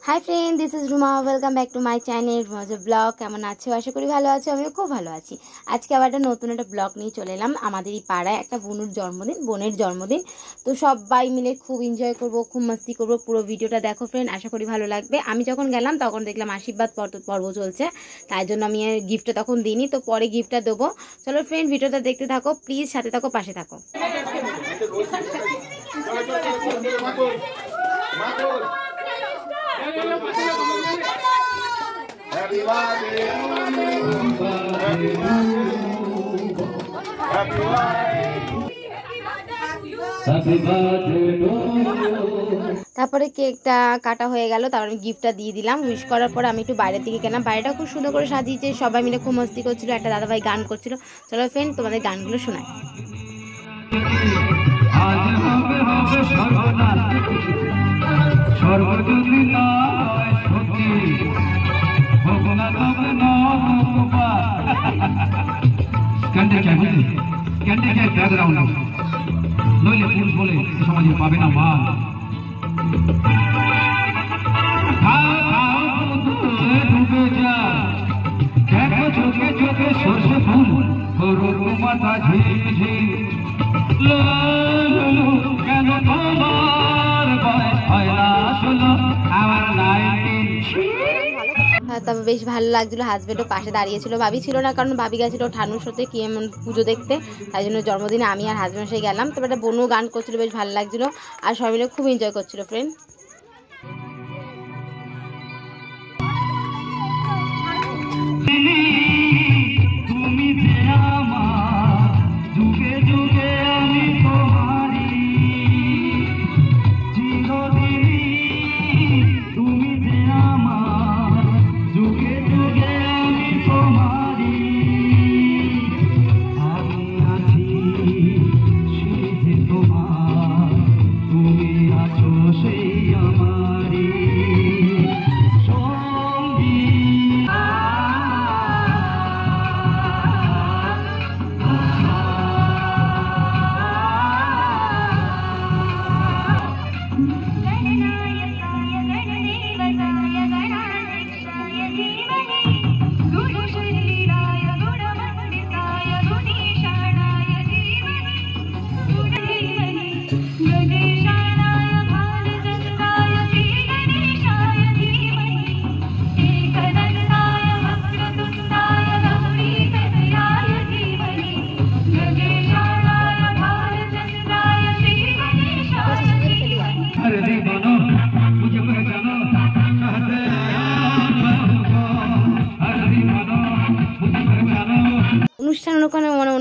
High friend this is Ruma welcome back to my channel Ruma's blog केमन आछो आशा करी भालो आछो आमिও खूब भालो आछि। आज के आबार একটা নতুন একটা ব্লগ নিয়ে চলে এলাম। আমাদের এই পাড়ায় একটা বোনের জন্মদিন তো সবাই মিলে খুব এনজয় করব, খুব মস্তি করব। পুরো ভিডিওটা দেখো ফ্রেন্ড, আশা করি ভালো লাগবে। আমি যখন গেলাম তখন দেখলাম আশীর্বাদ পর্ব চলছে, তাই জন্য আমি গিফটটা তখন দিইনি, তো পরে গিফটটা দেবো। চলো ফ্রেন্ড ভিডিওটা দেখতে থাকো, প্লিজ সাথে থাকো, পাশে থাকো। Happy birthday, happy তারপরে কেকটা কাটা হয়ে গেল, তারপর আমি গিফটটা দিয়ে দিলাম। উইশ করার পর আমি একটু বাইরের দিকে গেলাম। বাইরেটা খুব সুন্দর করে সাজিয়েছে, সবাই মিলে খুব মস্তি করছিল, একটা দাদাভাই গান করছিল। চলো ফ্রেন্ড তোমাদের গানগুলো শোনাই। নইলে পুরুষ বলে সমাজে পাবে না মান। ডুবে যা দেখো চোখে চোখে সর্ষে ফুল গরুর মাথা ঝিঝি কেন তোমার বয়স হয় না ষোলো আমার 19। তবে বেশ ভালো লাগছিলো। হাজবেন্ডও পাশে দাঁড়িয়েছিল, ভাবি ছিল না, কারণ ভাবি গেছিলো ঠানুর সাথে কি এমন পুজো দেখতে, তাই জন্য জন্মদিনে আমি আর হাজবেন্ড সাথে গেলাম। তবে একটা বোনও গান করছিল, বেশ ভালো লাগছিল, আর সবাই মিলে খুব এনজয় করছিল ফ্রেন্ড। তুমি যে আমার যুগে যুগে আমি তোমারি চিরদিনই, তুমি যে আমার যুগে যুগে আমি তোমারি। আমি আছি সেই যে তোমার, তুমি আছো সেই আমারি সঙ্গী।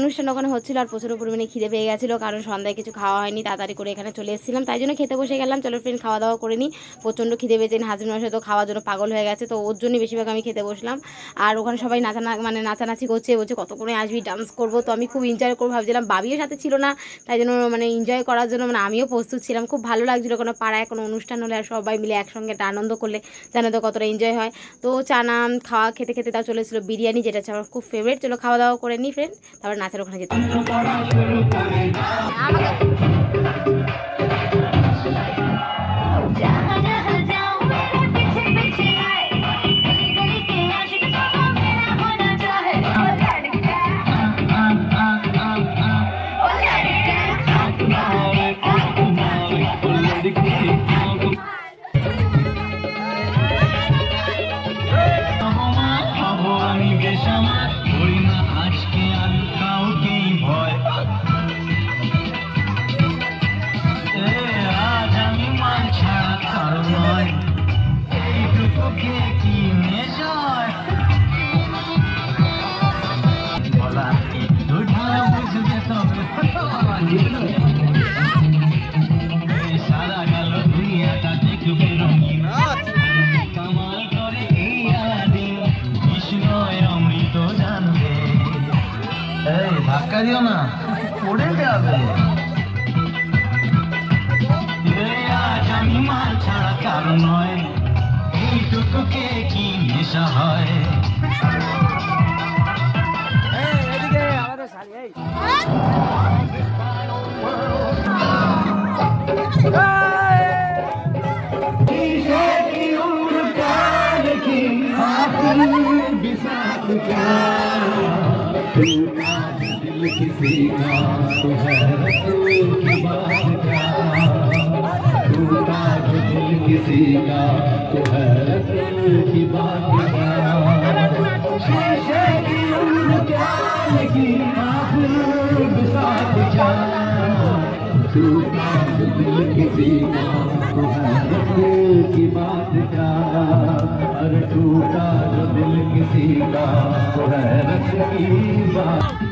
অনুষ্ঠান ওখানে হচ্ছিল, আর প্রচুর পরিমাণে খিদে পেয়ে গেছিলো, কারণ সন্ধ্যায় কিছু খাওয়া হয়নি, তাড়াতাড়ি করে এখানে চলে এসেছিলাম, তাই জন্য খেতে বসে গেলাম। চলো ফ্রেন্ড খাওয়া দাওয়া করে নিই। প্রচণ্ড খিদে পেয়েছেন, হাজবেন্ড সাথে তো খাওয়ার জন্য পাগল হয়ে গেছে, তো ওর জন্যই বেশিরভাগ আমি খেতে বসলাম। আর ওখানে সবাই নাচানাচি করছে, বলছে কত করে আসবি, ডান্স করবো। তো আমি খুব এনজয় করবো ভাবছিলাম, বাবিও সাথে ছিল না, তাই জন্য এনজয় করার জন্য আমিও প্রস্তুত ছিলাম। খুব ভালো লাগছিলো, কোনো পাড়ায় কোনো অনুষ্ঠান হলে আর সবাই মিলে একসঙ্গে একটা আনন্দ করলে জানো তো কতটা এনজয় হয়। তো চানা খাওয়া খেতে খেতে তাও চলেছিল বিরিয়ানি, যেটা হচ্ছে আমার খুব ফেভারিট। চলো খাওয়া দাওয়া করে নিই ফ্রেন্ড, তারপর নাচের ওখানে যেতে হবে। ধাক্কা দিও না, পড়ে যাবে। আমি মাল ছাড়া কারো নয়, এইটুকুকে কি নেশা হয়। बिसात क्या टूटा दिल किसी का तो हैरत की बात क्या टूटा दिल किसी का तो हैरत की बात क्या शीशे की प्यार की आखिर बिसात क्या टूटा दिल किसी का तो हैरत की बात क्या अरे टूटा जो दिल किसी का तो हैरत की बात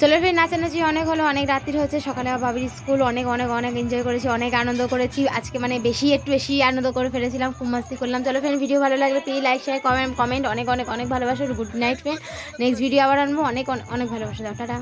চলো ফ্রেন্ড, নাচানাচি অনেক হলো, অনেক রাত্রি হচ্ছে, সকালে বাবির স্কুল, অনেক অনেক অনেক এনজয় করেছি, অনেক আনন্দ করেছি আজকে, মানে একটু বেশি আনন্দ করে ফেলেছিলাম, খুব মাস্তি করলাম। চলো ফ্রেন্ড, ভিডিও ভালো লাগলে প্লিজ লাইক শেয়ার কমেন্ট অনেক অনেক অনেক ভালোবাসা। Good night friend, next video আবার আনবো, অনেক অনেক ভালোবাসা দাও, টাটা।